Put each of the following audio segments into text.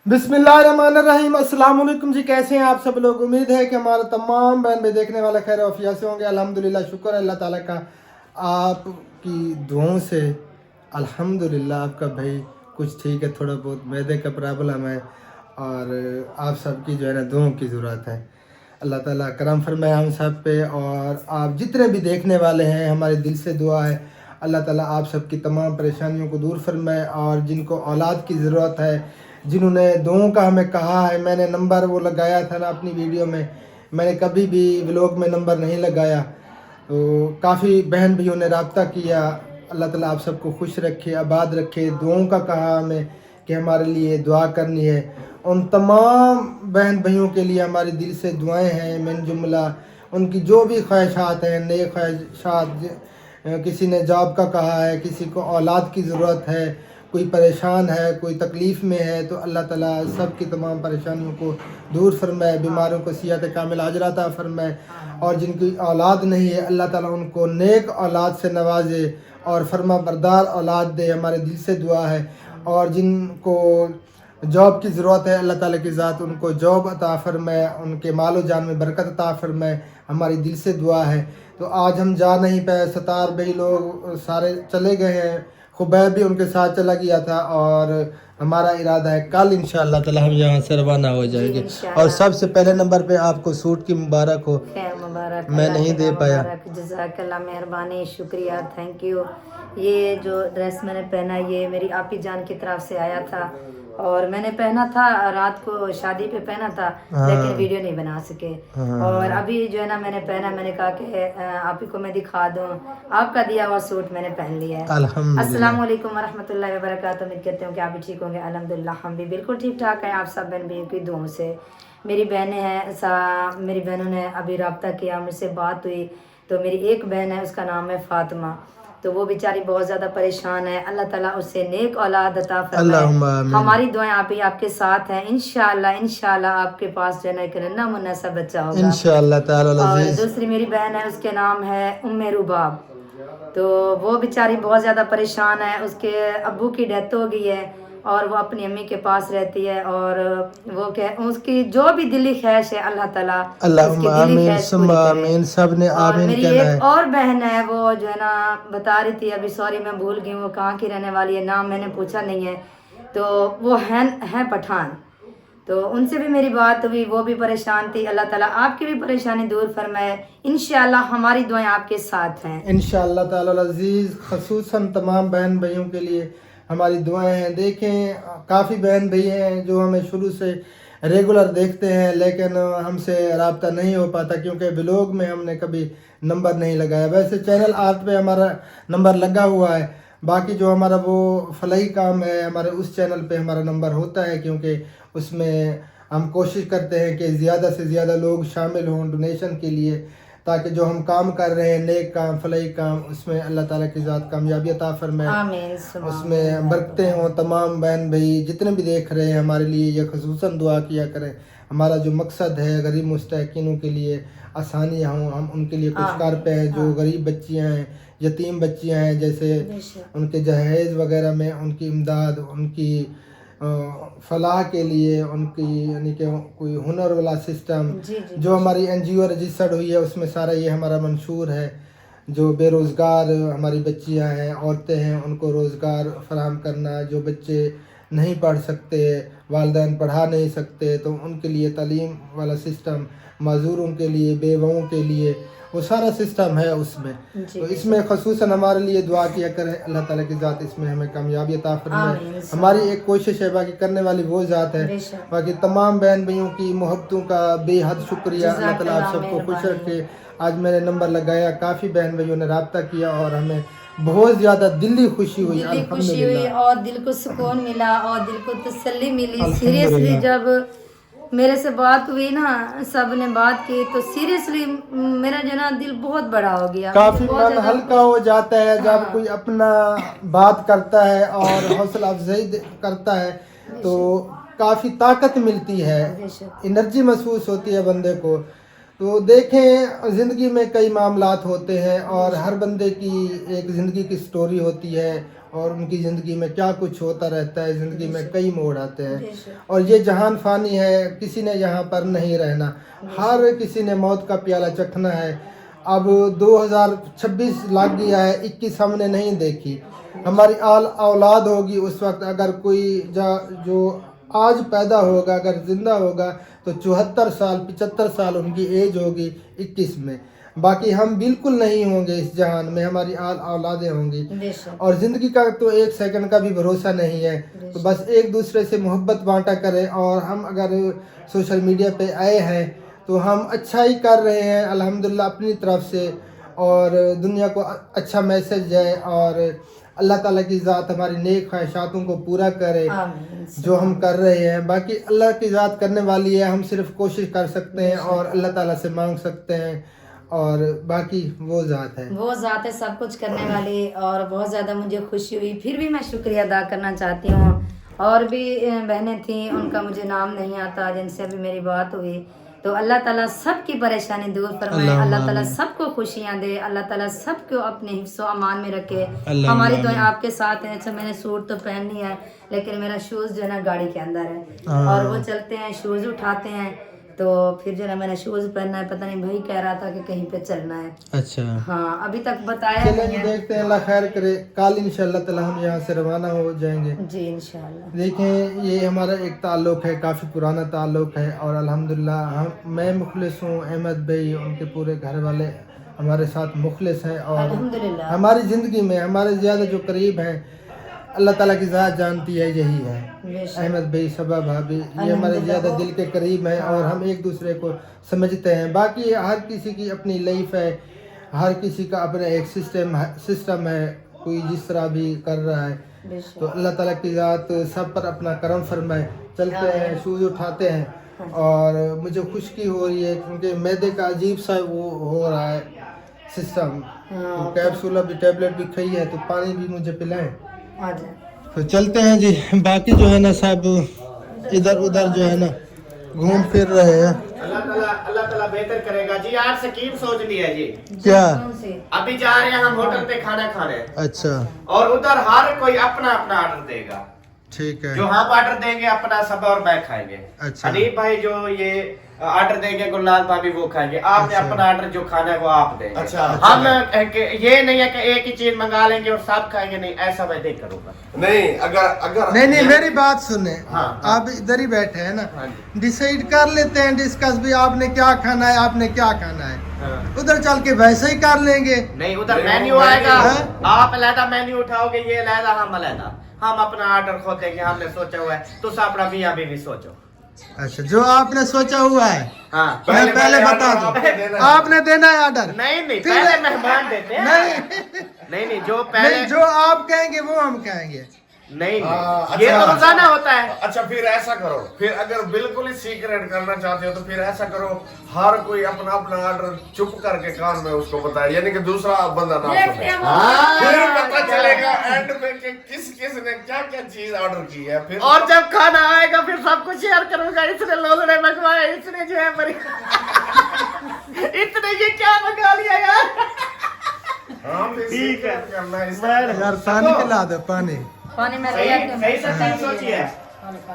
बिस्मिल्लाहिर्रहमानिर्रहीम। अस्सलाम वालेकुम जी, कैसे हैं आप सब लोग। उम्मीद है कि हमारे तमाम बहन भाई देखने वाले खैर वफिया से होंगे। अल्हम्दुलिल्लाह, शुक्र है अल्लाह ताला का, आपकी दुआओं से अल्हम्दुलिल्लाह आपका भाई कुछ ठीक है। थोड़ा बहुत मैदे का प्रॉब्लम है और आप सबकी जो है ना दुआओं की ज़रूरत है। अल्लाह ताला करम फरमाए हम सब पे, और आप जितने भी देखने वाले हैं हमारे दिल से दुआ है अल्लाह ताला आप सबकी तमाम परेशानियों को दूर फरमाए। और जिनको औलाद की ज़रूरत है, जिन्होंने दुआओं का हमें कहा है, मैंने नंबर वो लगाया था ना अपनी वीडियो में, मैंने कभी भी व्लॉग में नंबर नहीं लगाया, तो काफ़ी बहन भाइयों ने रब्ता किया। अल्लाह ताला आप सबको खुश रखे, आबाद रखे। दुआओं का कहा हमें कि हमारे लिए दुआ करनी है। उन तमाम बहन भाइयों के लिए हमारे दिल से दुआएं हैं। मिन जुमला उनकी जो भी ख्वाहिशात हैं, नए ख्वाहिशात, किसी ने जॉब का कहा है, किसी को औलाद की ज़रूरत है, कोई परेशान है, कोई तकलीफ़ में है, तो अल्लाह ताला सब की तमाम परेशानियों को दूर फरमाए, बीमारों को सिहत कामिल अजर अता फरमाए। और जिनकी औलाद नहीं है अल्लाह ताला उनको नेक औलाद से नवाजे और फरमा बरदार औलाद दे, हमारे दिल से दुआ है। और जिनको जॉब की ज़रूरत है अल्लाह ताला की ज़ात उनको जॉब अता फरमाए, उनके मालो जान में बरकत अता फरमाए, हमारी दिल से दुआ है। तो आज हम जा नहीं पाए, सतार भाई लोग सारे चले गए हैं, खुबैब भी उनके साथ चला गया था, और हमारा इरादा है कल इंशाअल्लाह ताला हम यहाँ से रवाना हो जाएंगे। और सबसे पहले नंबर पे आपको सूट की मुबारक हो, मुबारक, मैं नहीं दे पाया। जज़ाकल्लाह, मेहरबानी, शुक्रिया, थैंक यू। ये जो ड्रेस मैंने पहना ये मेरी आपी जान की तरफ से आया था, और मैंने पहना था रात को, शादी पे पहना था, लेकिन वीडियो नहीं बना सके। और अभी जो है ना मैंने पहना, मैंने कहा कि आपी को मैं दिखा दूं, आपका दिया हुआ सूट मैंने पहन लिया है। अस्सलाम वालेकुम वरहमतुल्लाहि वबरकातुहू। उम्मीद करते हूँ कि आप भी ठीक होंगे। अल्हम्दुलिल्लाह हम भी बिल्कुल ठीक ठाक हैं, आप सब बहन भाइयों की दुआओं से। मेरी बहनें हैं, मेरी बहनों ने अभी रब्ता किया, मुझसे बात हुई। तो मेरी एक बहन है, उसका नाम है फातिमा, तो वो बेचारी बहुत ज़्यादा परेशान है। अल्लाह ताला उससे नेक औलाद अता फरमाए। हमारी दुआएं आप ही आपके साथ हैं। इंशाअल्लाह इंशाअल्लाह आपके पास जो है ना एक नन्हा मुन्ना सा बच्चा होगा इंशाअल्लाह ताला। और दूसरी मेरी बहन है, उसके नाम है उम्मे रुबाब। तो वो बेचारी बहुत ज़्यादा परेशान है, उसके अब्बू की डेथ हो गई है और वो अपनी अम्मी के पास रहती है। और वो कह उसकी जो भी दिली ख्वाहिश है अल्लाह ताला उसकी दिली ख्वाहिश पूरी करे। सब ने और मेरी एक और बहन है, वो जो है ना बता रही थी अभी, सॉरी मैं भूल गई वो कहाँ की रहने वाली है, नाम मैंने पूछा नहीं है। तो वो है पठान, तो उनसे भी मेरी बात हुई, वो भी परेशान थी। अल्लाह ताला आपकी भी परेशानी दूर फरमाए। इंशाअल्लाह हमारी दुआएं आपके साथ हैं इंशाअल्लाह ताला अज़ीज़। ख़ुसूसन तमाम बहन भाइयों के लिए हमारी दुआएं हैं। देखें, काफ़ी बहन भाई हैं जो हमें शुरू से रेगुलर देखते हैं, लेकिन हमसे रब्ता नहीं हो पाता क्योंकि व्लॉग में हमने कभी नंबर नहीं लगाया। वैसे चैनल आर्ट पे हमारा नंबर लगा हुआ है, बाकी जो हमारा वो फलाई काम है हमारे उस चैनल पे हमारा नंबर होता है, क्योंकि उसमें हम कोशिश करते हैं कि ज़्यादा से ज़्यादा लोग शामिल हों डोनेशन के लिए, ताकि जो हम काम कर रहे हैं नेक काम फलाई काम, उसमें अल्लाह ताला की ज़ात कामयाबी अता फरमाए, उसमें बरकतें हों। तमाम बहन भाई जितने भी देख रहे हैं हमारे लिए ये ख़ुसूसन दुआ किया करें। हमारा जो मकसद है गरीब मुस्तहकीनों के लिए आसानियाँ हों, हम उनके लिए कुछ कर पे हैं। जो गरीब बच्चियाँ हैं, यतीम बच्चियाँ हैं, जैसे उनके जहेज़ वगैरह में उनकी इमदाद, उनकी फलाह के लिए, उनकी यानी कि कोई हुनर वाला सिस्टम जो हमारी NGO रजिस्टर्ड हुई है उसमें सारा ये हमारा मंशूर है। जो बेरोज़गार हमारी बच्चियां हैं, औरतें हैं, उनको रोज़गार फराहम करना। जो बच्चे नहीं पढ़ सकते, वालिदैन पढ़ा नहीं सकते, तो उनके लिए तालीम वाला सिस्टम, माजूरों के लिए, बेवाओं के लिए, वो सारा सिस्टम है उसमें। तो इसमें ख़ुसूसन हमारे लिए दुआ किया करें, अल्लाह ताला की ज़ात इसमें हमें कामयाबी अता फरमाए। हमारी एक कोशिश है, बाकी करने वाली वो ज़ात है। बाकी तमाम बहन भाइयों की मोहब्बतों का बेहद शुक्रिया। अल्लाह ताला आप सबको खुश रखे। आज मैंने नंबर लगाया, काफ़ी बहन भाइयों ने रब्ता किया और हमें बहुत ज़्यादा दिली खुशी हुई, अल्हम्दुलिल्लाह, और दिल को सुकून मिला और दिल को तसल्ली मिली। सीरियसली जब मेरे से बात हुई ना, सब ने बात की, तो सीरियसली मेरा जो ना दिल बहुत बड़ा हो गया, काफी मन हल्का हो जाता है जब कोई अपना बात करता है और हौसला अफजाई करता है, तो काफी ताकत मिलती है, एनर्जी महसूस होती है बंदे को। तो देखें, ज़िंदगी में कई मामलात होते हैं और हर बंदे की एक ज़िंदगी की स्टोरी होती है और उनकी ज़िंदगी में क्या कुछ होता रहता है। ज़िंदगी में कई मोड़ आते हैं और ये जहान फ़ानी है, किसी ने यहाँ पर नहीं रहना, हर किसी ने मौत का प्याला चखना है। अब 2026 लग गया है, 21 हमने नहीं देखी। हमारी औलाद होगी उस वक्त, अगर कोई जो आज पैदा होगा, अगर ज़िंदा होगा तो 74 साल 75 साल उनकी एज होगी 21 में। बाकी हम बिल्कुल नहीं होंगे इस जहान में, हमारी औलादें होंगी और ज़िंदगी का तो एक सेकंड का भी भरोसा नहीं है। तो बस एक दूसरे से मोहब्बत बांटा करें और हम अगर सोशल मीडिया पे आए हैं तो हम अच्छा ही कर रहे हैं अल्हम्दुलिल्लाह अपनी तरफ से, और दुनिया को अच्छा मैसेज जाए और अल्लाह ताला की ज़ात हमारी नेक ख्वाहिशातों को पूरा करे जो हम कर रहे हैं। बाकी अल्लाह की ज़ात करने वाली है, हम सिर्फ कोशिश कर सकते हैं और अल्लाह ताला से मांग सकते हैं और बाकी वो ज़ात है, वो ज़ात है सब कुछ करने वाली। और बहुत ज़्यादा मुझे खुशी हुई, फिर भी मैं शुक्रिया अदा करना चाहती हूँ। और भी बहनें थीं, उनका मुझे नाम नहीं आता, जिनसे अभी मेरी बात हुई। तो अल्लाह ताला सबकी परेशानी दूर फरमाए, अल्लाह ताला सबको खुशियाँ दे, अल्लाह ताला सबको अपने हिफ्ज़ व अमान में रखे। हमारी दुआ आपके साथ है। अच्छा, मैंने सूट तो पहन लिया है लेकिन मेरा शूज़ जो है ना गाड़ी के अंदर है और वो चलते हैं, शूज़ उठाते हैं तो फिर जो है मैंने शूज़ पहनना है। पता नहीं भाई कह रहा था कि कहीं पे चलना है। अच्छा, हाँ, अभी तक बताया चलें नहीं है। देखते हैं, अल्लाह खैर करे। कल इंशाअल्लाह ताला हम यहाँ से रवाना हो जाएंगे जी इंशाल्लाह। देखें, ये हमारा एक ताल्लुक़ है, काफ़ी पुराना ताल्लुक़ है और अल्हम्दुलिल्लाह मैं मुखलिस हूँ, अहमद भाई उनके पूरे घर वाले हमारे साथ मुखलिस हैं और अल्हम्दुलिल्लाह हमारी ज़िंदगी में हमारे ज़्यादा जो करीब हैं अल्लाह ताला की ज़ात जानती है, यही है अहमद भाई, सबा भाभी, ये हमारे ज़्यादा दिल के करीब हैं और हम एक दूसरे को समझते हैं। बाकी हर किसी की अपनी लाइफ है, हर किसी का अपना एक सिस्टम है, कोई जिस तरह भी कर रहा है। तो अल्लाह ताला की ज़ात सब पर अपना करम फरमाए। चलते हैं, शूज़ उठाते हैं और मुझे खुशकी हो रही है क्योंकि मैदे का अजीब सा वो हो रहा है सिस्टम। तो कैप्सूल अभी टैबलेट भी खाई है तो पानी भी मुझे पिलाएं। तो चलते हैं जी। बाकी जो है ना सब इधर उधर जो है ना घूम फिर रहे हैं। अल्लाह ताला बेहतर करेगा जी। आज स्कीम सोच ली है जी। क्या? अभी जा रहे हैं हम होटल पे खाना खाने। अच्छा, और उधर हर कोई अपना अपना ऑर्डर देगा। ठीक है। जो हम ऑर्डर देंगे अपना सब और मैं खाएंगे। अच्छा। हनीफ भाई जो ये ऑर्डर देंगे, गुलनाज भाभी वो खाएंगे। आपने अच्छा। अपना ऑर्डर जो खाना है वो आप देंगे। अच्छा, हम ये नहीं है कि एक ही चीज मंगा लेंगे और सब खाएंगे, नहीं, ऐसा मैं नहीं करूंगा। नहीं, अगर नहीं मेरी बात सुने। हाँ। आप इधर ही बैठे हैं ना, हाँ जी। डिसाइड कर लेते हैं, डिस्कस भी आपने क्या खाना है, आपने क्या खाना है, हाँ। उधर चल के वैसे ही कर लेंगे। नहीं, उधर नहीं, मेन्यू वो आएगा, है? आप अलहदा मेन्यू उठाओगे, ये अलहदा, हम अलहदा। हम अपना ऑर्डर खोलेंगे, हमने सोचा हुआ है, तो अपना मियाँ बीवी सोचो। अच्छा, जो आपने सोचा हुआ है हाँ। मैं पहले बता दूं, आपने देना है ऑर्डर। नहीं फिर- पहले मेहमान देते हैं। नहीं जो पहले नहीं, जो आप कहेंगे वो हम कहेंगे। नहीं हाँ, ये अच्छा। तो रोजाना होता है। अच्छा, फिर ऐसा करो, फिर अगर बिल्कुल ही सीक्रेट करना चाहते हो तो फिर ऐसा करो, हर कोई अपना अपना ऑर्डर चुप करके कान में उसको बताए, यानी कि दूसरा बंदा ना सुने। फिर पता चलेगा एंड में कि किस ने क्या क्या चीज ऑर्डर की है। फिर और जब खाना आएगा फिर सबको शेयर करूंगा, इसने लोलड़े मंगवाए, इसने जो है इतने ये क्या मंगा लिया यार। हाँ, फिर ठीक है। secret करना है इसमें। यार पानी पिला दो, पानी। पानी में सही से सही सोचिए,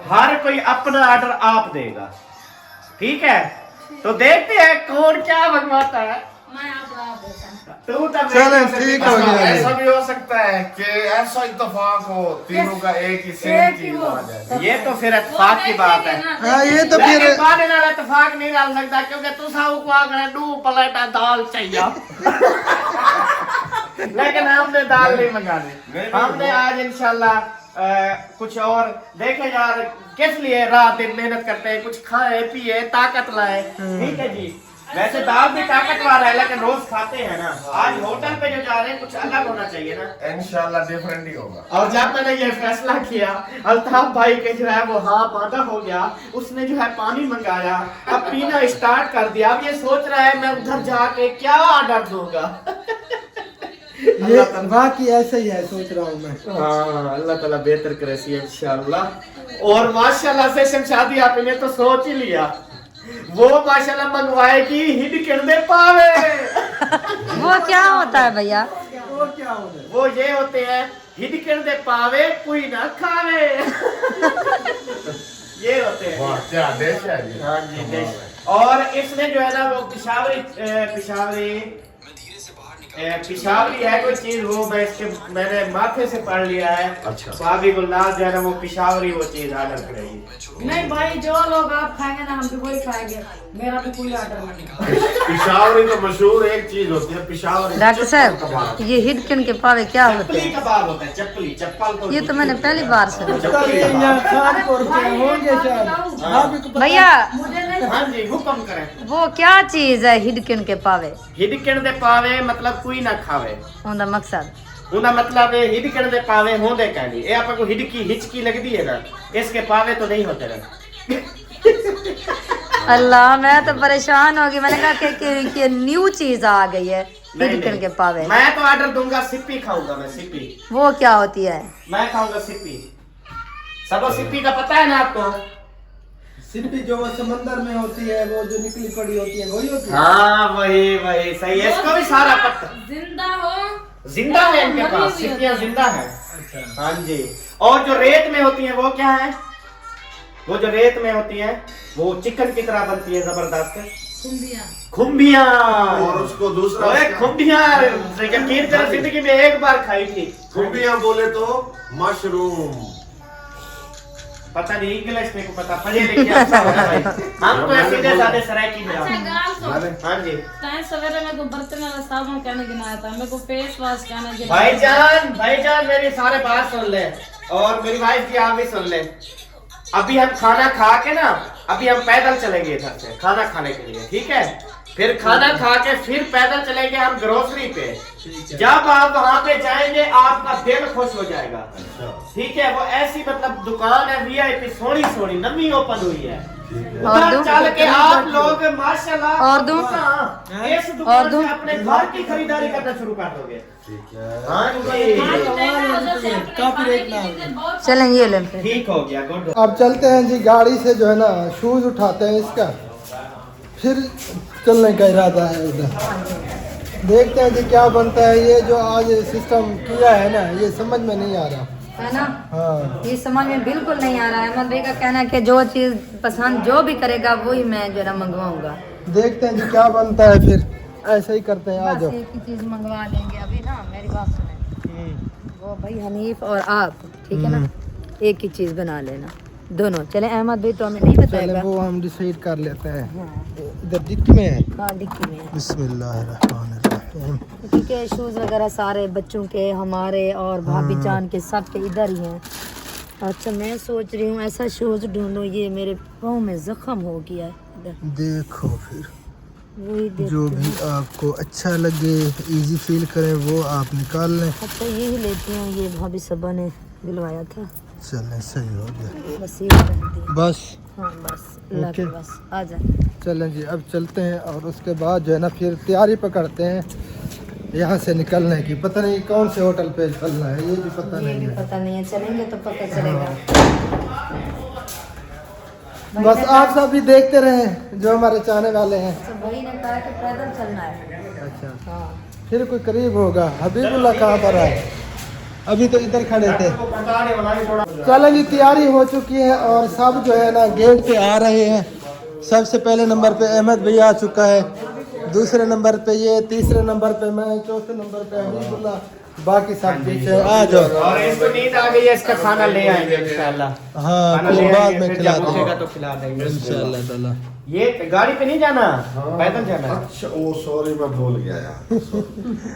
हर कोई अपना ऑर्डर आप देगा, ठीक है? तो देखते हैं कौन क्या मंगवाता है। तू तब चलें, ठीक हो गया। ऐसा भी हो सकता है कि ऐसा इत्तेफाक हो तीनों का एक ही सेम चीज आ जाए। ये तो फिर इत्तेफाक की बात है। हाँ, ये तो फिर लेकिन बाद में इत्तेफाक नहीं डाल सकता क्योंकि तू साहू को आगरा 2 प्लेट दाल चाहिए। लेकिन हमने दाल नहीं मंगानी, हमने आज इंशाल्लाह कुछ और देखे यार, किस लिए रात दिन मेहनत करते हैं, कुछ खाए पिए ताकत लाए, ठीक है जी। वैसे दाल भी ताकतवर है लेकिन रोज खाते हैं ना, आज होटल पे जो जा रहे हैं कुछ अलग होना चाहिए ना। इंशाल्लाह डिफरेंट ही होगा। और जब मैंने ये फैसला किया, अल्ताफ भाई के जो है वो हाथ आधा हो गया, उसने जो है पानी मंगाया, अब पीना स्टार्ट कर दिया। अब ये सोच रहा है मैं उधर जाके क्या ऑर्डर दूंगा। ये बाकी ऐसे ही है, सोच रहा हूँ मैं। हाँ, अल्लाह ताला बेहतर करे सी इंशाल्लाह। और माशाल्लाह से शमशादी आपने तो सोच ही लिया, वो माशाल्लाह मंगवाएगी हिड किरदे पावे। वो क्या होता है भैया? वो क्या हो गया? वो ये होते हैं हिड किरदे पावे कोई ना खावे। ये होते हैं। वाह क्या देश है ये। हाँ जी देश। और इसने जो है ना वो पिशावरी है कोई चीज, वो मैंने माथे से पढ़ लिया है। अच्छा। तो अभी गुलनाज जो है ना वो पिशावरी वो चीज ऑर्डर करेगी। नहीं भाई, जो लोग आप खाएंगे ना हम भी वही खाएंगे, मेरा भी कोई ऑर्डर नहीं। पिशावरी तो मशहूर एक चीज होती है पिशावरी। डॉक्टर साहब ये हिडकिन के पावे क्या होते चप्पली हैं? कबाब होता है, चप्पल तो ये तो मैंने पहली बार सुना। चप्पली कबाब। यहाँ खानपुर के होंगे शायद। आप ही को पता- भैया मुझे नहीं हाँ जी हुक्म करें। वो क्या चीज है हिडकिन के पावे? हिड किरदे पावे मतलब कोई ना खावे। उनका मकसद उनका मतलब है हिड किरदे पावे होंदे कहनी। ये आपको हिड की हिचकी लगती है ना, इसके पावे तो नहीं होते ना। अल्लाह मैं तो परेशान हो गई। मैंने कहा कि न्यू चीज आ गई है नहीं, हिडकिन नहीं। के पावे। मैं तो ऑर्डर दूंगा सिप्पी खाऊंगा मैं, सिप्पी। वो क्या होती है? मैं खाऊंगा सिप्पी। सबको सिप्पी का पता है ना आपको? सिप्पी जो वो समंदर में होती है, वो जो निकली पड़ी होती है, वही होती है। हाँ वही सही है। इसको भी सारा पता। जिंदा हो। जिंदा है इनके पास, सिप्पियाँ जिंदा है। हाँ जी। और जो रेत में होती है वो क्या है? वो जो रेत में होती है वो चिकन की तरह बनती है, जबरदस्त खुम्बियाँ। और उसको दूसरा खुम्बियाँ यकीन करो जिंदगी में एक बार खाई थी। खुबियां बोले तो मशरूम। पता नहीं इंग्लिश में को पता, पढ़े लिखे अच्छा होना भाई। हम तो सीधे साधे सराइकी में अच्छा आते हैं। गाल सुन, हाँ जी ताए सवेरे मेरे को बर्तन वाला साबुन कहने गिनाया था, मेरे को फेस वॉश कहने गिनाया। भाईजान मेरी सारे बात सुन ले, और मेरी वाइफ की आप भी सुन ले। अभी हम खाना खा के ना, अभी हम पैदल चलेंगे इधर से खाना खाने के लिए, ठीक है? फिर खाना खा के फिर पैदल चलेंगे हम ग्रोसरी पे। जब आप वहाँ पे जाएंगे आपका दिल खुश हो जाएगा, ठीक है? वो ऐसी मतलब दुकान है वीआईपी, सोनी सोनी नवी ओपन हुई है। और उधर दूं? चल के आप लोग माशाल्लाह और दूं? इस दुकान से अपने घर की खरीदारी करना शुरू कर दोगे। हाँ जी चलें ये लें फिर। ठीक हो गया, गुड। अब चलते हैं जी, गाड़ी से जो है ना शूज उठाते हैं इसका, फिर चलने का इरादा है उधर। देखते हैं जी क्या बनता है। ये जो आज सिस्टम किया है ना, ये समझ में नहीं आ रहा है ना? हाँ। ये समझ में बिल्कुल नहीं आ रहा है। अहमद भाई का कहना है कि जो चीज पसंद जो भी करेगा वही मैं जो है मंगवाऊंगा। देखते हैं जी क्या बनता है, फिर ऐसे ही करते हैं। आ बस जाओ। एक ही चीज मंगवा लेंगे अभी ना। मेरी बात सुने, वो भाई हनीफ और आप, ठीक है ना? एक ही चीज बना लेना दोनों। चले अहमद भाई तो हमें नहीं चले बताएगा। वो हम डिसाइड कर लेते हैं। हाँ इधर डिक्की में है। हाँ डिक्की में है। बिस्मिल्लाहिर्रहमानिर्रहीम। क्योंकि शूज वगैरह सारे बच्चों के, हमारे और भाभी जान के सब के इधर ही हैं। अच्छा मैं सोच रही हूँ ऐसा शूज ढूंढूं, ये मेरे पाँव में जख्म हो गया है इधर। देखो फिर वही जो देखते भी हैं। आपको अच्छा लगे, इजी फील करें, वो आप निकाल लें। अच्छा यही लेती हूँ, ये भाभी सबा ने दिलवाया था। चलें, सही हो गया। बस ये पहनती हूँ। बस हाँ बस अल्लाह के ओके। बस आ जा। चलें जी, अब चलते हैं और उसके बाद जो है ना फिर तैयारी पकड़ते हैं यहाँ से निकलने की। पता नहीं कौन से होटल पे चलना है, ये भी पता ये नहीं भी है। पता नहीं है, चलेंगे तो पता चलेगा। बस आप सब भी देखते रहें जो हमारे चाहने वाले हैं। अच्छा भाई ने कहा कि पैदल चलना है। अच्छा हाँ फिर कोई करीब होगा। हबीबुल्ला कहाँ पर है? अभी तो इधर खड़े थे। चलो जी, तैयारी हो चुकी है और सब जो है ना गेट पे आ रहे हैं। सबसे पहले नंबर पे अहमद भैया आ चुका है, दूसरे नंबर पे ये, तीसरे नंबर पे मैं, चौथे नंबर पे हबीबुल्ला, बाकी सब पीछे। आ जाओ। और इसको नींद आ गई है, इसका खाना ले आएंगे इंशाल्लाह। हाँ खाना फिर ले बाद आएंगे, में फिर खिला जब उठेगा देंगे तो खिला देंगे इंशाल्लाह ताला। ये गाड़ी पे नहीं जाना, पैदल जाना है। अच्छा ओ सॉरी मैं भूल गया यार।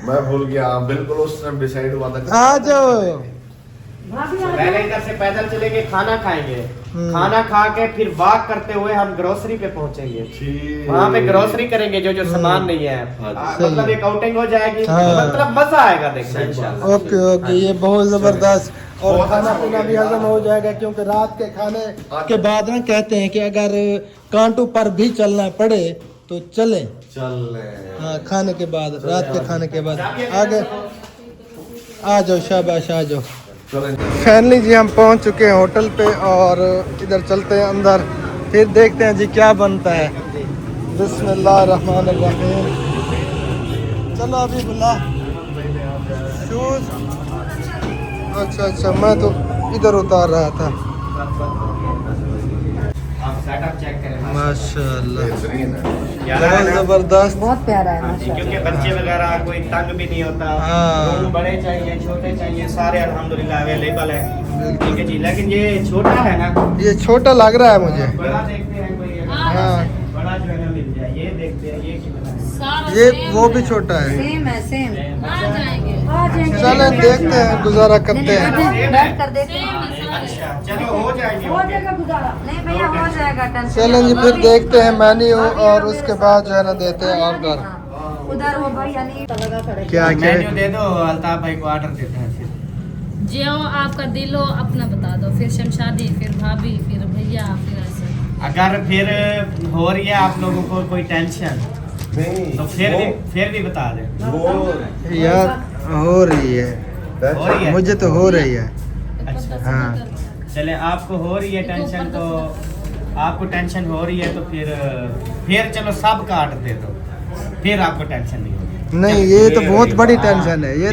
मैं भूल गया, बिल्कुल उस टाइम डिसाइड हुआ था। आ जाओ। पहले इधर से पैदल चलेंगे, खाना खाएंगे, खाना खा के फिर वॉक करते हुए हम ग्रोसरी पे पहुंचेंगे। ठीक। वहाँ पे ग्रोसरी करेंगे जो जो सामान नहीं है। मतलब एक आउटिंग हो जाएगी, हाँ। मतलब मजा आएगा देखना इंशाल्लाह। ओके ओके, ये बहुत जबरदस्त। और खाना पीना भी हजम हो जाएगा, क्योंकि रात के खाने के बाद ना कहते हैं कि अगर कांटों पर भी चलना पड़े तो चलें। चल हाँ, खाने के बाद, रात के खाने के बाद आगे आ जाओ। शाबाश, आ जाओ। फाइनली जी हम पहुंच चुके हैं होटल पे और इधर चलते हैं अंदर, फिर देखते हैं जी क्या बनता है। बिस्मिल्लाहिर्रहमानिर्रहीम। चलो अभी बुला शूज। अच्छा, मैं तो इधर उतार रहा था। आप सेटअप चेक करें माशाल्लाह, प्यारा है बहुत ना? जबरदस्त। बहुत प्यारा है हाँ जी, माशाल्लाह। क्योंकि बच्चे वगैरह कोई तंग भी नहीं होता। हाँ। रूम बड़े चाहिए, छोटे चाहिए, सारे अल्हम्दुलिल्लाह अवेलेबल है। ठीक है जी, लेकिन ये छोटा है ना, ये छोटा लग रहा है मुझे। बड़ा देखते हैं कोई अगर हाँ, बड़ा जो है ना मिल जाए। ये देखते हैं ये कितना है। ये वो भी छोटा है। सेम है सेम। आ जाएंगे चलें देखते हैं, गुजारा करते हैं। बैठ कर देखते हैं। अच्छा चलो हो जाएगी। हो जाएगा गुजारा। नहीं भैया हो जाएगा, टेंशन चलें जी, फिर देखते हैं मेन्यू और उसके बाद जो है ना देते हैं ऑर्डर। उधर वो भाई यानी लगा खड़े। क्या मेन्यू दे दो, अल्ताफ भाई को ऑर्डर देते हैं फिर। जो आपका दिल हो अपना बता दो, फिर शमशादी, फिर भाभी, फिर भैया, फिर ऐसे। अगर फिर हो रही है आप लोगों को कोई टेंशन तो फिर भी बता दें। यार हो रही है, हो रही है? मुझे तो हो रही है। अच्छा। हाँ। चले आपको हो रही है टेंशन, तो आपको टेंशन हो रही है तो फिर चलो सब का ऑर्डर दे दो, फिर आपको टेंशन नहीं होगी। नहीं, ये तो बहुत बड़ी टेंशन है। ये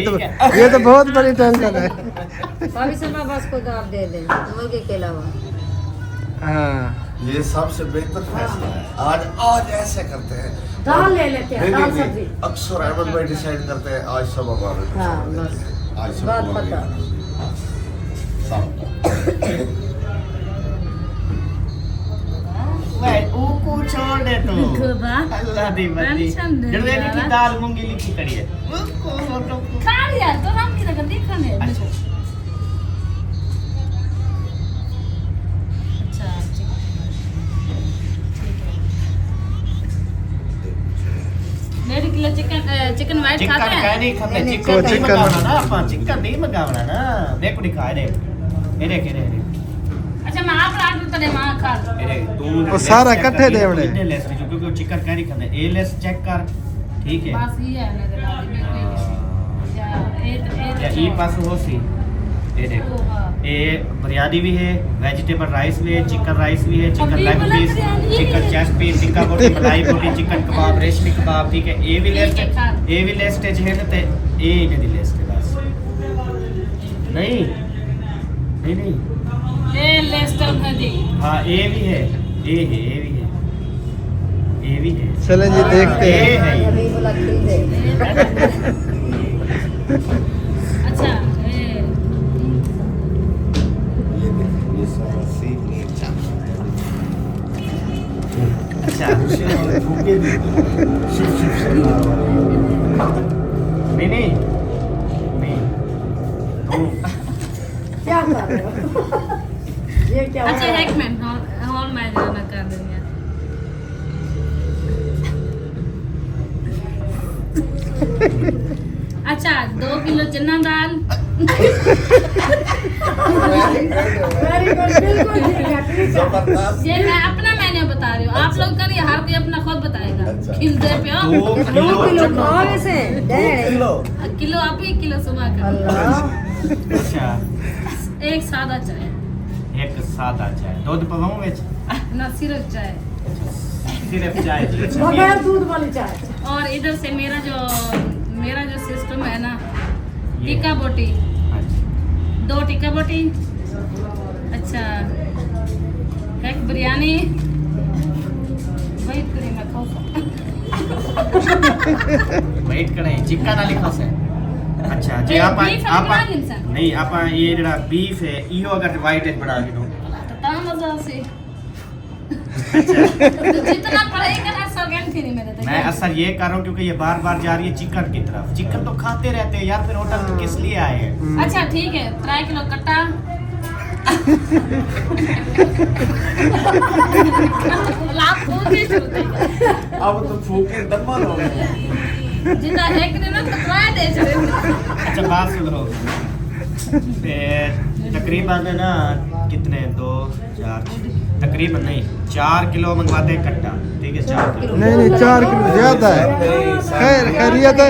तो बहुत बड़ी टेंशन है। भाभी शर्मा बस को तो आप दे दें मुर्गे के अलावा। हाँ, ये सबसे बेहतर फैसला है। आज ऐसे करते हैं, दाल ले लेते हैं, दाल सब्जी। अक्सर अहमद भाई डिसाइड करते हैं आज सब हमारे हाँ बस आज सब बात हमारे। पता। ऊको छोड़ दे तो खुदा अल्लाह दी बदी टेंशन दे जड़वे यार। की दाल मूंगी लिखी कड़ी है ऊको खा लिया तो राम की लगा देखा नहीं। अच्छा अच्छा ठीक है। 1.5 किलो चिकन वाइट चिकन खाते का हैं। नहीं खाते, नहीं, चिकन नहीं चिकन- मंगावना ना अपन, चिकन नहीं मंगावना ना। देखो दिखा दे ये देख अच्छा मैं आप ऑर्डर करे वहां खा लो। ये देख तू वो सारा इकट्ठे दे उड़े। लेस क्योंकि वो चिकन का नहीं खाते। ए लेस चेक कर, ठीक है बस ये है नजर आ रही है। या ई पास हो सी ये देखो, ये बिरयानी भी है, वेजिटेबल राइस भी है, चिकन राइस भी है, चिकन अभी लेग बोला piece, biryani. Chicken chest piece, tikka boti, malai बोटी, चिकन कबाब, रेशमी कबाब, ठीक है। ये भी लिस्ट ठीक है, खा। ये भी लिस्ट है ना, ते ये इन्हें दी लिस्ट है बस। नहीं नहीं नहीं ये लेस्टर नदी। हाँ ये भी है, ये है, ये भी है, ये भी है। चलें जी देखते ये हैं। है ये। अभी बोला खिल दे। अच्छा ये अच्छा नहीं नहीं नहीं तुम क्या कर रहे हो? ये क्या हो अच्छा रहा है? एक मिनट हॉल में जाना कर देंगे। अच्छा 2 किलो चना दाल। Very good, बिल्कुल ठीक है, ठीक है। ये मैं अपना मेन्यू बता रही हूँ, आप लोग का नहीं, हर कोई अपना खुद बताएगा। खिलते पे हो 2 2 किलो खाओ वैसे किलो आप 1 किलो सुबह का। अल्लाह। अच्छा एक सादा चाय एक सादा चाय दूध पवाऊं विच ना सिर्फ चाय। सिर्फ चाय जी। अच्छा बगैर दूध वाली चाय। और इधर से मेरा जो सिस्टम है ना, ये। टिक्का बोटी, अच्छा 2 टिक्का बोटी, अच्छा एक बिरयानी, वही करी मैं खाऊं। वेट करे चिकन वाली खासे। अच्छा जी आप beef है बना ली इंसान। नहीं आप ये जड़ा बीफ है इहो अगर वाइट एज बना के दो ता मजा से तो जितना पढ़ेगा ना सौगंध थी नहीं मेरे तो। मैं असर ये कर रहा हूँ क्योंकि ये बार बार जा रही है चिकन की तरफ। चिकन तो खाते रहते हैं यार, फिर होटल में किस लिए आए हैं? अच्छा ठीक है 3 किलो कट्टा। लाभ फूल के शुरू अब तो फूके दम्मा हो गए। जितना है कि ना तो ट्राई दे चले। अच्छा बात सुनो, फिर तकरीबन ना कितने 2 4 तकरीबन नहीं 4 किलो मंगवाते हैं कट्टा, ठीक है 4 किलो। नहीं 4 किलो ज्यादा है। खैर खैरियत है।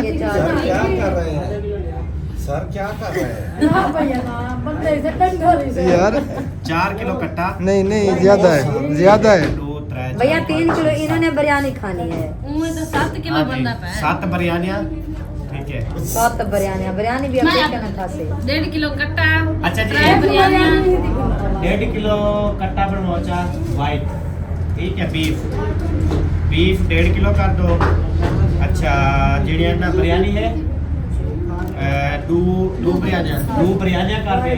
सर क्या कर रहे हैं? ना भैया ना, बंदे से डंडोरी से। यार 4 किलो कट्टा। नहीं ज्यादा है, ज्यादा है। 2 भैया 3 किलो इन्होंने बिरयानी खानी है। उनमें तो 7 किलो बनता है। 7 बिरयानियाँ, ठीक है। 7 बिरयानियाँ भी अब मैं- देखे ना खासे। 1.5 किलो कट्टा। अच्छा जी। 3 बिरयानियाँ। 1.5 किलो कट्टा पर मोचा वाइट, ठीक है। बीफ 1.5 किलो कर दो। अच्छा जी ना बिरयानी है, दो बिरयानियाँ कर दे।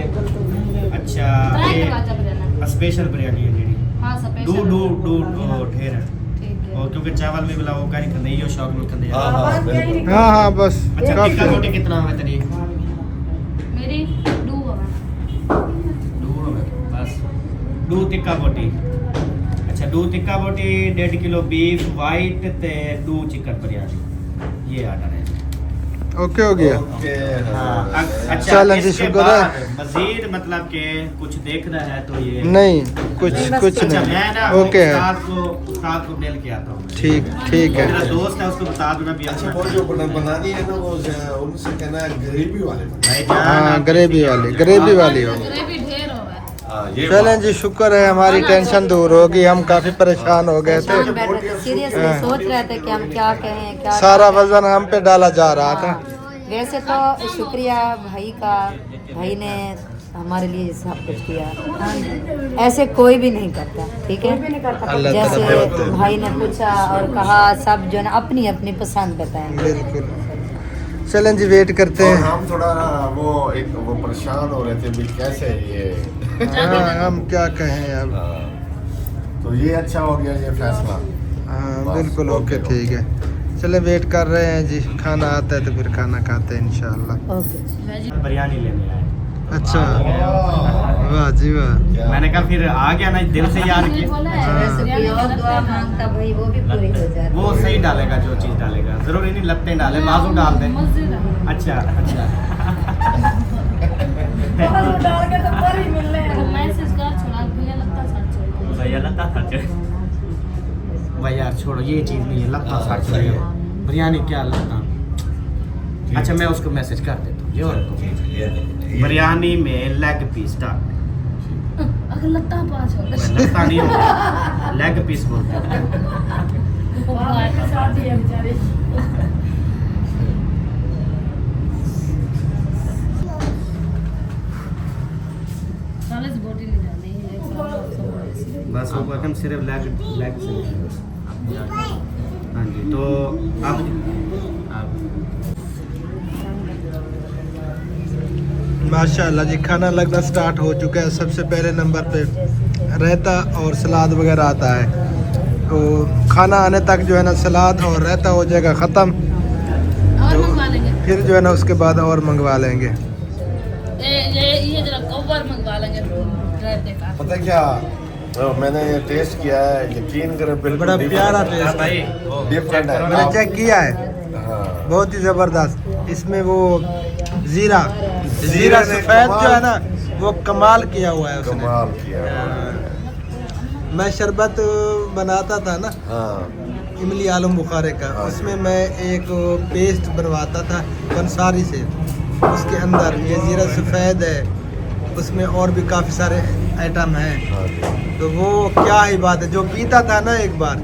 अच्छा ट्राई ये करवा जा बिरयानी। स्पेशल बिरयानी है जी। हाँ स्पेशल। दो ढेर है ठीक है। और क्योंकि चावल में बुलाओ का नहीं करने, यो शौक में करने जा रहा हाँ हाँ बिल्कुल। हाँ हाँ बस अच्छा काफी टिक्का है। रोटी कितना है तेरी? मेरी 2 है। 2 है बस। 2 टिक्का बोटी। अच्छा 2 टिक्का बोटी, 1.5 किलो बीफ वाइट ते 2 चिकन बिरयानी, ये ऑर्डर है। ओके हो गया। ओके हाँ, हाँ। अच्छा चलें जी, इसके शुक्र है। बाद मजीद मतलब के कुछ देखना है तो ये नहीं कुछ कुछ अच्छा मैं नहीं। ना ओके है, उस्ताद को मिल के आता हूँ। ठीक ठीक है। मेरा दोस्त है, उसको बता दूंगा भी अच्छा वो जो बनानी है ना वो उनसे कहना है ग्रेवी वाले बनाना। हाँ ग्रेवी वाली हो। ग्रेवी ढेर हो गया। हाँ ये चलें जी, शुक्र है हमारी टेंशन दूर होगी। हम काफी परेशान हो गए थे। सीरियसली सोच रहे थे कि हम क्या कहें क्या सारा वजन हम पे डाला जा रहा था। वैसे तो शुक्रिया भाई का, भाई ने हमारे लिए सब कुछ किया। ऐसे कोई भी नहीं करता, ठीक है। अल्लाह ताला जैसे बहुत है। भाई ने पूछा और कहा, सब जो है ना अपनी अपनी पसंद बताएंगे। बिल्कुल। चलें जी, वेट करते और हैं। हम थोड़ा ना वो परेशान हो रहे थे भी कैसे ये हाँ हम क्या कहें अब। हाँ, तो ये अच्छा हो गया ये फैसला। हाँ बस, बिल्कुल ओके ओके, ठीक है। चले वेट कर रहे हैं जी, खाना आता है तो फिर खाना खाते हैं इंशाल्लाह। ओके। बिरयानी लेने आए। अच्छा वाह जी वाह। मैंने कहा फिर आ गया ना, दिल से याद किया। वैसे कोई और दुआ मांगता भाई वो भी पूरी हो जाती। वो सही डालेगा जो चीज डालेगा, जरूरी नहीं लत्ते डाले, बाजू डाल दे। मस्जिद है। अच्छा अच्छा डाल के तो पर ही मिल रहे हैं। मैसेज कर छोड़ा भैया लगता सच है। भैया लत्ता खर्च भाई यार छोड़ो, ये चीज नहीं है लत्ता खर्च रही है। बिरयानी क्या लत्ता। अच्छा मैं उसको मैसेज कर देता हूँ, ये रखो। बिरयानी में लेग पीस डाल। अगर लगता पास हो लत्ता नहीं होगा, लेग पीस बोलते हैं। शादी है बेचारे। कॉलेज बोटी नहीं जानी है। बस वो हम सिर्फ लेग से लेंगे। हाँ जी तो अब माशाल्लाह जी, खाना लगना स्टार्ट हो चुका है। सबसे पहले नंबर पे रायता और सलाद वगैरह आता है। तो खाना आने तक जो है ना सलाद और रायता हो जाएगा ख़त्म। और मंगवा लेंगे। फिर जो है ना उसके बाद और मंगवा लेंगे। ये जरा कवर मंगवा लेंगे रायते का। पता क्या मैंने ये टेस्ट किया है, यकीन करें बिल्कुल बड़ा प्यारा हाँ टेस्ट भाई डिफरेंट है। मैंने चेक किया है, हाँ बहुत ही ज़बरदस्त। इसमें वो जीरा जीरा ने सफ़ेद जो है कमाल- ना वो कमाल किया हुआ है उसने। कमाल किया। मैं शरबत बनाता था ना हाँ इमली आलम बुखारे का, हाँ। उसमें मैं एक पेस्ट बनवाता था पंसारी से। उसके अंदर ये जीरा सफ़ेद है, उसमें और भी काफ़ी सारे आइटम हैं। हाँ जी। तो वो क्या ही बात है, जो पीता था ना एक बार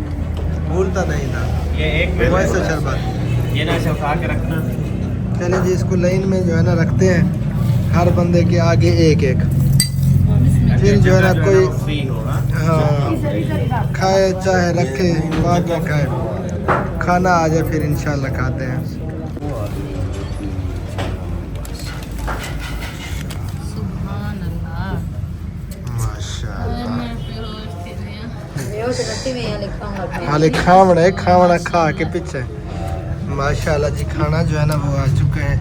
भूलता नहीं था ये एक वैसे शरबत। ये ना ऐसे उठा के रखना। चलिए जी, इसको लाइन में जो है ना रखते हैं, हर बंदे के आगे एक एक। फिर जो है ना कोई फ्री होगा। हाँ खाए चाहे रखे बाद में खाए, खाना आ जाए फिर इंशाल्लाह खाते हैं। सुभान अल्लाह। माशाल्लाह। मैं फिर उसके लिए वो तो रट्टी में यहाँ लिखा हूँ। हाले खावड़ा है, खावड़ा खा के पीछे। माशाल्लाह जी, खाना जो है ना वो आ चुके हैं।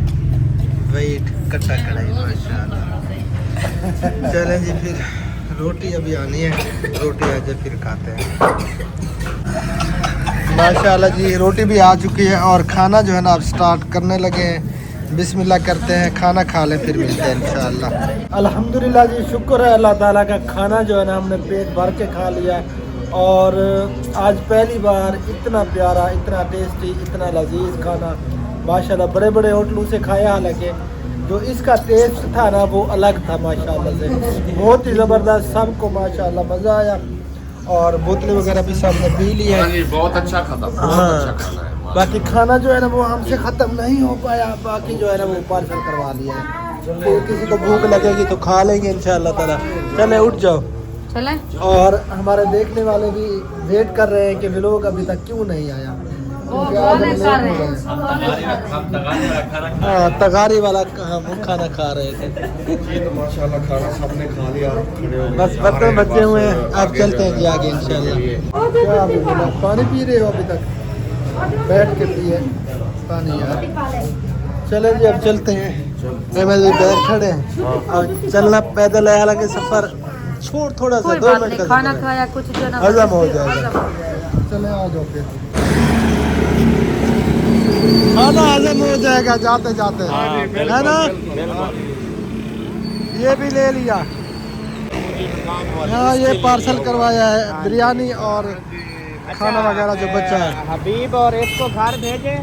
वेट कट्टा कढ़ाई माशाल्लाह। चलें जी, फिर रोटी अभी आनी है, रोटी आ जाए फिर खाते हैं। माशाल्लाह जी, रोटी भी आ चुकी है और खाना जो है ना अब स्टार्ट करने लगे हैं। बिस्मिल्लाह करते हैं, खाना खा लें फिर मिलते हैं इंशाल्लाह। अल्हम्दुलिल्लाह जी, शुक्र है अल्लाह ताला का, खाना जो है ना हमने पेट भर के खा लिया। और आज पहली बार इतना प्यारा, इतना टेस्टी, इतना लजीज खाना माशाल्लाह बड़े बड़े होटलों से खाया, हालांकि जो इसका टेस्ट था ना वो अलग था माशाल्लाह से, बहुत ही ज़बरदस्त। सबको माशाल्लाह मज़ा आया। और बोतलें वगैरह भी सबने पी ली है। हाँ जी, बहुत अच्छा खाता, बहुत अच्छा खाना है। बाकी खाना जो है ना वो हमसे ख़त्म नहीं हो पाया, बाकी जो है ना वो पार्सल करवा लिया है। फिर किसी को भूख लगेगी तो खा लेंगे इंशाल्लाह ताला। चले उठ जाओ। चले और हमारे देखने वाले भी वेट कर रहे हैं कि व्लॉग अभी तक क्यों नहीं आया, क्योंकि आज हम लेट हो गए। हाँ, तगारी वाला हम खाना खा रहे थे। ये तो माशाल्लाह खाना सबने खा लिया, खड़े हो गए। बस बर्तन बचे हुए हैं, अब चलते हैं जी आगे इंशाल्लाह। क्या अभी बोला, पानी पी रहे हो अभी तक? बैठ के पिए पानी यार। चले जी अब चलते हैं। अहमद भी बैठ खड़े हैं। अब चलना पैदल है, हालांकि सफर छोड़ थोड़ा सा कोई 2 बात मिनट नहीं, का खाना सफर है। खाया कुछ जो ना हजम हो जाएगा। हजम हो जाएगा। चले आ जाओ फिर, खाना हजम हो जाएगा जाते जाते, है ना? ये भी ले लिया। हाँ, ये पार्सल करवाया है बिरयानी और खाना वगैरह जो बचा है। हबीब और इसको घर भेजे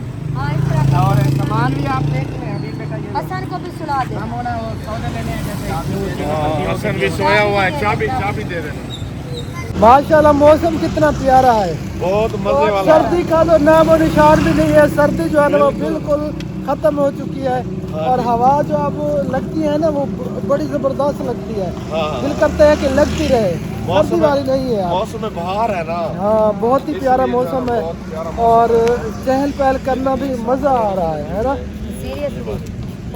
और सामान भी आप देख लें। हबीब बेटा ये हसन को भी सुला दे। हम होना वो सौदे लेने हैं जैसे हसन भी सोया हुआ है, चाबी दे देना। माशाल्लाह मौसम कितना प्यारा है, बहुत मजे वाला। सर्दी का तो नाम और निशान भी नहीं है। सर्दी जो है ना वो बिल्कुल खत्म हो चुकी है और हवा जो अब लगती है ना वो बड़ी जबरदस्त लगती है। दिल करता है कि लगती रहे, सर्दी वाली नहीं है। मौसम में बाहर है ना। हाँ, बहुत ही प्यारा मौसम है और चहल पहल करना भी मजा आ रहा है ना?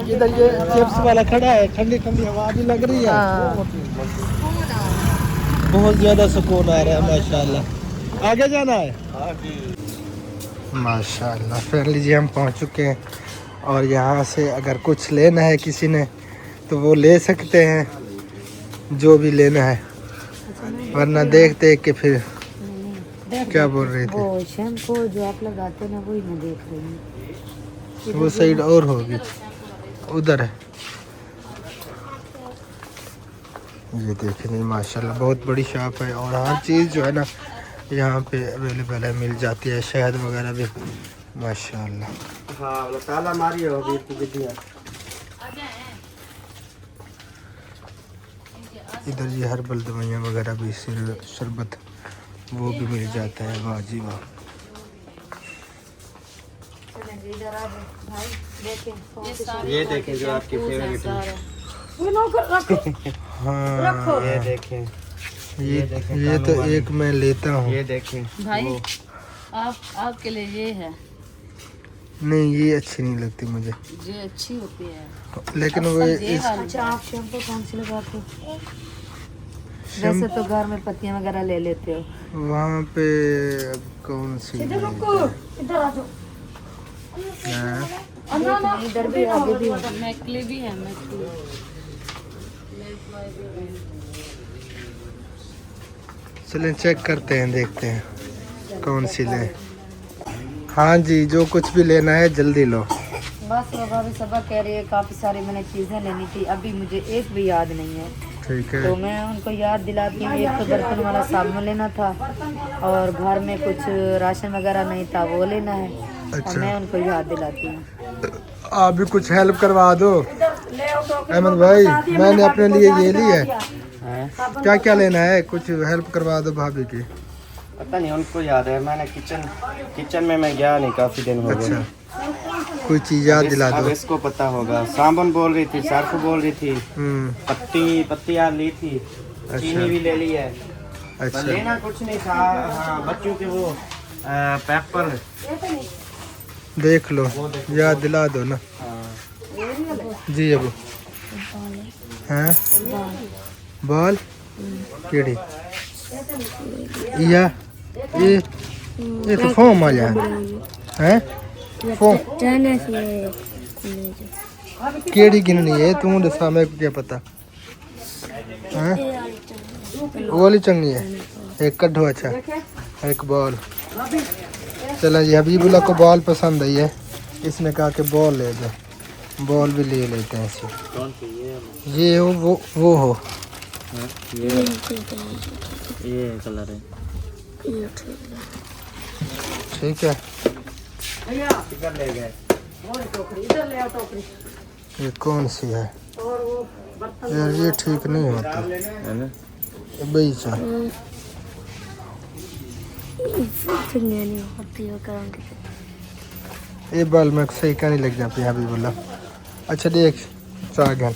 इधर ये चिप्स वाला खड़ा है, ठंडी ठंडी हवा भी लग रही है। बहुत ज्यादा सुकून आ रहा है माशाल्लाह। आगे जाना है माशाल्लाह। फिर लीजिए हम पहुंच चुके हैं और यहाँ से अगर कुछ लेना है किसी ने तो वो ले सकते हैं, जो भी लेना है, वरना देखते कि फिर क्या बोल रही थी। वो शैम्पू जो आप लगाते हैं ना वही मैं देख रही हूँ। वो साइड और होगी, उधर है। ये देखिए नहीं माशाल्लाह बहुत बड़ी शॉप है और हर चीज़ जो है ना यहाँ पे अवेलेबल है, मिल जाती है। शहद वगैरह भी माशाल्लाह। हाँ ताला मारी हो हबीब की बिटिया। इधर ये हर्बल दवाइयाँ वगैरह भी, सिर शरबत वो भी मिल जाता है। वाह जी वाह। ये देखें जो आपकी फेवरेट है। हाँ, ये देखें, ये तो एक मैं लेता हूँ। ये देखें भाई आपके लिए ये है नहीं, ये अच्छी नहीं लगती मुझे, जो अच्छी होती है। लेकिन वो ये इस वाली अच्छा, आप शैम्पू कौन सी लगाते हो? वैसे तो घर में पत्तियां वगैरह ले लेते हो। वहाँ पे अब कौन सी है? हाँ, इधर भी आगे भी होता मैकली भी है, मैकली। चलें चेक करते हैं, देखते हैं कौन सी लें। हाँ जी, जो कुछ भी लेना है जल्दी लो। बस वो भाभी सबक कह रही है, काफ़ी सारी मैंने चीज़ें लेनी थी, अभी मुझे एक भी याद नहीं है। ठीक है। तो मैं उनको याद दिलाती हूँ। एक तो बर्तन वाला साबुन लेना था और घर में कुछ राशन वगैरह नहीं था, वो लेना है। अच्छा। और मैं उनको याद दिलाती हूँ। आप भी कुछ हेल्प करवा दो अहमद भाई, मैंने अपने लिए ये ली है। क्या क्या लेना है, कुछ हेल्प करवा दो भाभी की। पता नहीं उनको याद है, मैंने किचन में मैं गया नहीं, काफी दिन हो गए। अच्छा, कोई चीज़ याद दिला अब दो। इसको पता होगा। साबुन बोल रही थी, सर्फ बोल रही थी, पत्तियाँ ली थी, चीनी भी ले ली है। अच्छा, लेना कुछ नहीं था। हाँ, बच्चों के वो पेपर देख लो, याद दिला दो ना। जी अबू। हाँ, बॉल केड़ी या ये तो फोम आ जाए हैं। फोम केड़ी गिननी है तू दसा, मेरे को क्या पता हैं। वो वाली चंगी है, एक कड्ढो। अच्छा, एक बॉल। चला जी, हबीबुल्ला को बॉल पसंद आई है, इसने कहा कि बॉल ले दो, बॉल भी ले लेते हैं इसे। ये हो वो हो, ये कलर है। ठीक है। इधर ले गए। ये कौन सी है यार, ये ठीक नहीं होता बेचा। ये बाल में सही का नहीं लग जाती अभी बोला। अच्छा देख सागन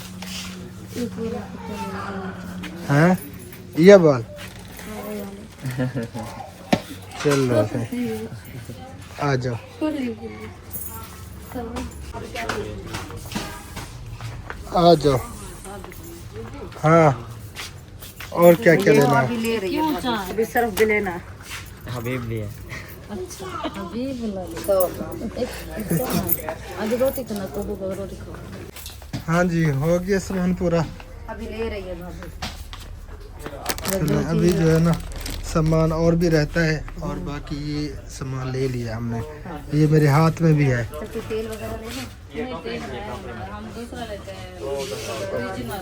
हैं ये बाल चल रहा है। आ जाओ आ जाओ। हाँ और क्या क्या लेना है? ले रही है अभी सर्फ भी लेना हबीब भी है अच्छा अभी बुला ली अभी रोटी खाना तो रोटी खाओ। हाँ जी हो गया सामान पूरा। अभी ले रही है भाभी। चलो अभी जो है ना सामान और भी रहता है और बाकी ये सामान ले लिया हमने। ये मेरे हाथ में भी है। तेल वगैरह लेना नहीं तेल है हम दूसरा लेते हैं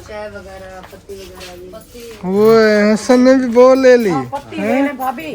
चाय वगैरह पत्ती वगैरह वो हसन ने भी वो ले ली। पत्ती ले ले भाभी।